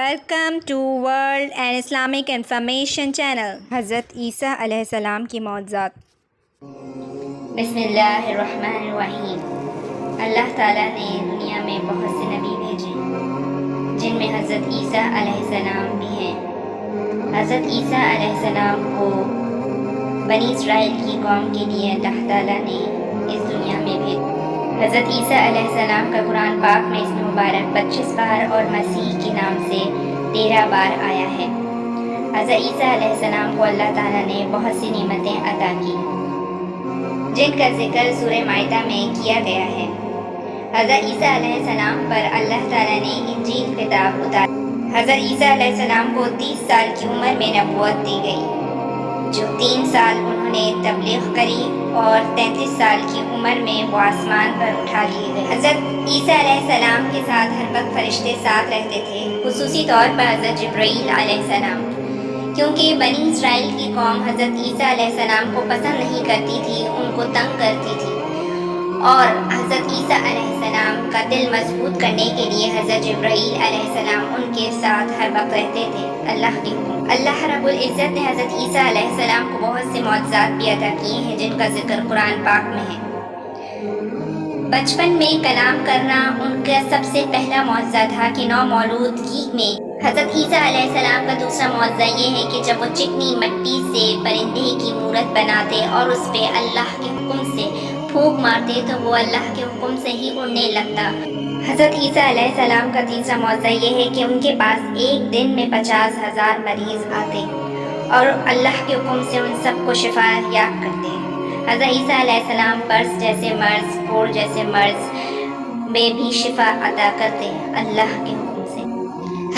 Welcome to world and Islamic information channel. حضرت عیسیٰ علیہ السلام کی معجزات۔ بسم اللہ الرحمن الرحیم۔ اللہ تعالیٰ نے دنیا میں بہت سے نبی بھیجے جن میں حضرت عیسیٰ علیہ السلام بھی ہیں۔ حضرت عیسیٰ علیہ السلام کو بنی اسرائیل کی قوم کے لیے اللہ تعالیٰ نے اس دنیا میں بھیجا۔ حضرت عیسیٰ علیہ السلام کا قرآن پاک میں اسم مبارک 25 بار اور مسیح کے نام سے 13 بار آیا ہے۔ حضرت عیسیٰ علیہ السلام کو اللہ تعالیٰ نے بہت سی نعمتیں عطا کی جن کا ذکر سورہ مائدہ میں کیا گیا ہے۔ حضرت عیسیٰ علیہ السلام پر اللہ تعالیٰ نے انجیل کتاب اتاری۔ حضرت عیسیٰ علیہ السلام کو 30 سال کی عمر میں نبوت دی گئی، جو 3 سال انہوں نے تبلیغ کری اور 33 سال کی عمر میں وہ آسمان پر اٹھا لیے گئے۔ حضرت عیسیٰ علیہ السلام کے ساتھ ہر وقت فرشتے ساتھ رہتے تھے، خصوصی طور پر حضرت جبرائیل علیہ السلام، کیونکہ بنی اسرائیل کی قوم حضرت عیسیٰ علیہ السلام کو پسند نہیں کرتی تھی، ان کو تنگ کرتی تھی، اور حضرت عیسیٰ علیہ السلام کا دل مضبوط کرنے کے لیے حضرت جبرائیل علیہ السلام ان کے ساتھ ہر وقت رہتے تھے۔ اللہ رب العزت نے حضرت عیسیٰ علیہ السلام کو بہت سے معجزات بھی عطا کیے ہیں جن کا ذکر قرآن پاک میں ہے۔ بچپن میں کلام کرنا ان کا سب سے پہلا معجزہ تھا کہ نومولودگی میں حضرت عیسیٰ علیہ السلام کا دوسرا معجزہ یہ ہے کہ جب وہ چکنی مٹی سے پرندے کی مورت بناتے اور اس پہ اللہ کے حکم سے پھونک مارتے تو وہ اللہ کے حکم سے ہی اڑنے لگتا۔ حضرت عیسیٰ علیہ السلام کا تیسرا معجزہ یہ ہے کہ ان کے پاس ایک دن میں 50,000 مریض آتے اور اللہ کے حکم سے ان سب کو شفا یاب کرتے۔ حضرت عیسیٰ علیہ السلام برس جیسے مرض، کوڑ جیسے مرض میں بھی شفا عطا کرتے اللہ کے حکم سے۔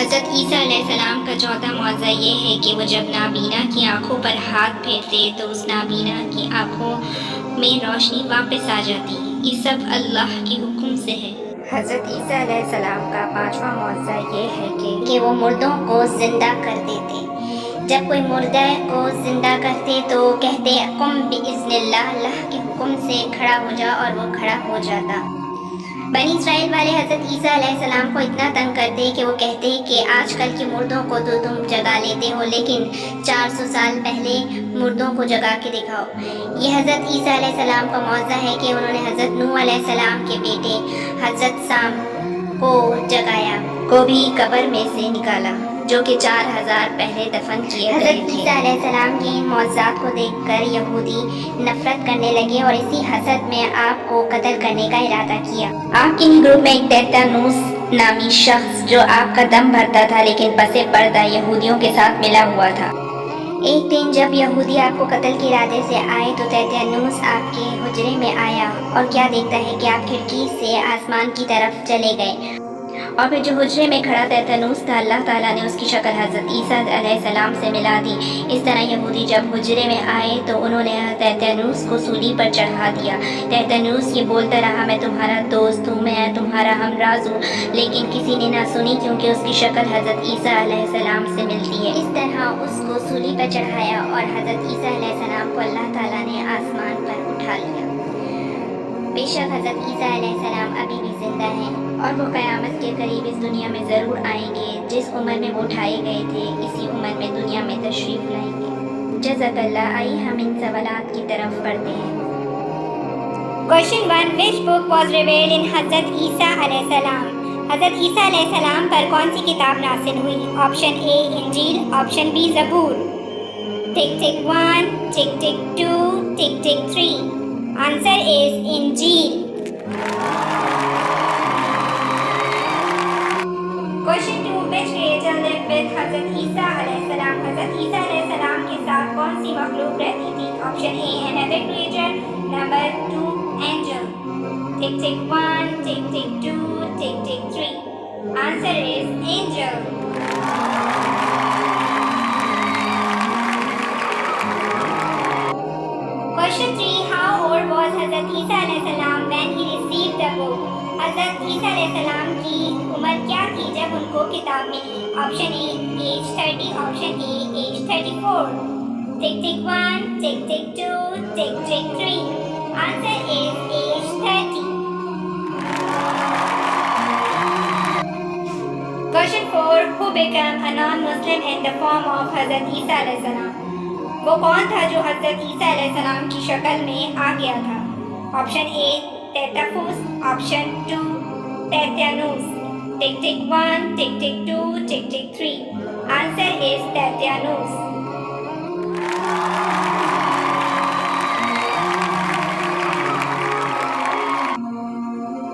حضرت عیسیٰ علیہ السلام کا چوتھا معجزہ یہ ہے کہ وہ جب نابینا کی آنکھوں پر ہاتھ پھیرتے تو اس نابینا کی آنکھوں میں روشنی واپس آ جاتی۔ یہ سب اللہ کے حکم سے ہے۔ حضرت عیسیٰ علیہ السلام کا پانچواں معجزہ یہ ہے کہ وہ مردوں کو زندہ کر دیتے۔ جب کوئی مردہ کو زندہ کرتے تو کہتے قم باذن اللہ، اللہ کے حکم سے کھڑا ہو جا، اور وہ کھڑا ہو جاتا۔ بنی اسرائیل والے حضرت عیسیٰ علیہ السلام کو اتنا تنگ کرتے کہ وہ کہتے کہ آج کل کے مردوں کو تو تم جگا لیتے ہو، لیکن 400 سال پہلے مردوں کو جگا کے دکھاؤ۔ یہ حضرت عیسیٰ علیہ السلام کا معجزہ ہے کہ انہوں نے حضرت نوح علیہ السلام کے بیٹے حضرت سام کو جگایا، کو بھی قبر میں سے نکالا، جو کہ 4000 پہلے دفن کیے گئے تھے۔ حضرت عیسیٰ علیہ السلام کی ان معجزات کو دیکھ کر یہودی نفرت کرنے لگے اور اسی حسد میں آپ کو قتل کرنے کا ارادہ کیا۔ آپ کے ہی گروپ میں ایک تیتانوس نامی شخص جو آپ کا دم بھرتا تھا لیکن پسے پردہ یہودیوں کے ساتھ ملا ہوا تھا۔ ایک دن جب یہودی آپ کو قتل کے ارادے سے آئے تو تیتانوس آپ کے حجرے میں آیا اور کیا دیکھتا ہے کہ آپ کھڑکی سے آسمان کی طرف چلے گئے، اور پھر جو حجرے میں کھڑا تیتانوس تھا اللہ تعالیٰ نے اس کی شکل حضرت عیسیٰ علیہ السلام سے ملا دی۔ اس طرح یہودی جب حجرے میں آئے تو انہوں نے تیتانوس کو سولی پر چڑھا دیا۔ تیتانوس یہ بولتا رہا میں تمہارا دوست ہوں، میں تمہارا ہمراز ہوں، لیکن کسی نے نہ سنی کیونکہ اس کی شکل حضرت عیسیٰ علیہ السلام سے ملتی ہے۔ اس طرح اس کو سولی پر چڑھایا اور حضرت عیسیٰ علیہ السلام کو اللہ تعالیٰ نے آسمان پر اٹھا لیا۔ بے شک حضرت عیسیٰ علیہ السلام ابھی بھی زندہ ہیں اور وہ قیامت کے قریب اس دنیا میں ضرور آئیں گے۔ جس عمر میں وہ اٹھائے گئے تھے اسی عمر میں دنیا میں تشریف لائیں گے۔ جزاک اللہ۔ آئیے ہم ان سوالات کی طرف پڑھتے ہیں۔ Question 1. Which book was revealed in حضرت عیسیٰ علیہ السلام؟ حضرت عیسیٰ علیہ السلام پر کون سی کتاب نازل ہوئی؟ آپشن اے انجیل، آپشن بی زبور۔ ٹک tick 1، tick tick 2، tick tick 3۔ Answer از انجیل۔ Question 2. Which creature lived with حضرت عیسیٰ علیہ السلام؟ حضرت عیسیٰ علیہ السلام کے ساتھ کون سی مخلوق رہتی تھی؟ آپشن اے another creature، نمبر 2 angel۔ Tick tick 1، tick tick 2، tick tick 3۔ Answer is angel۔ Question 3. How old was حضرت عیسیٰ علیہ السلام when he received the book؟ حضرت عیسیٰ علیہ السلام کی عمر کیا تھی جب ان کو کتاب ملی؟ Option A age 30، option A age 34۔ Tick tick 1، tick tick 2، tick tick 3۔ Answer is age 30۔ Question 4. who became a non-Muslim in the form of حضرت عیسیٰ علیہ السلام؟ وہ کون تھا جو حضرت عیسیٰ علیہ السلام کی شکل میں آ گیا تھا؟ آپشن اے ٹیٹافوس، option 2 tetanus. Tick tick 1، tick tick 2، tick tick 3. Answer is tetanus.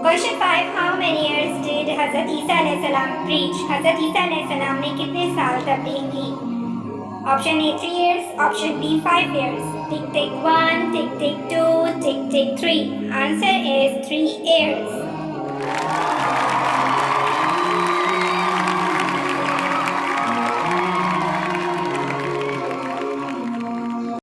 Question 5. How many years did حضرت عیسیٰ علیہ السلام preach؟ حضرت عیسیٰ علیہ السلام نے کتنے سال تبلیغ کی؟ Option A 3 years، option B 5 years. Tick tick 1، tick tick 2، tick tick 3. Answer is 3 years.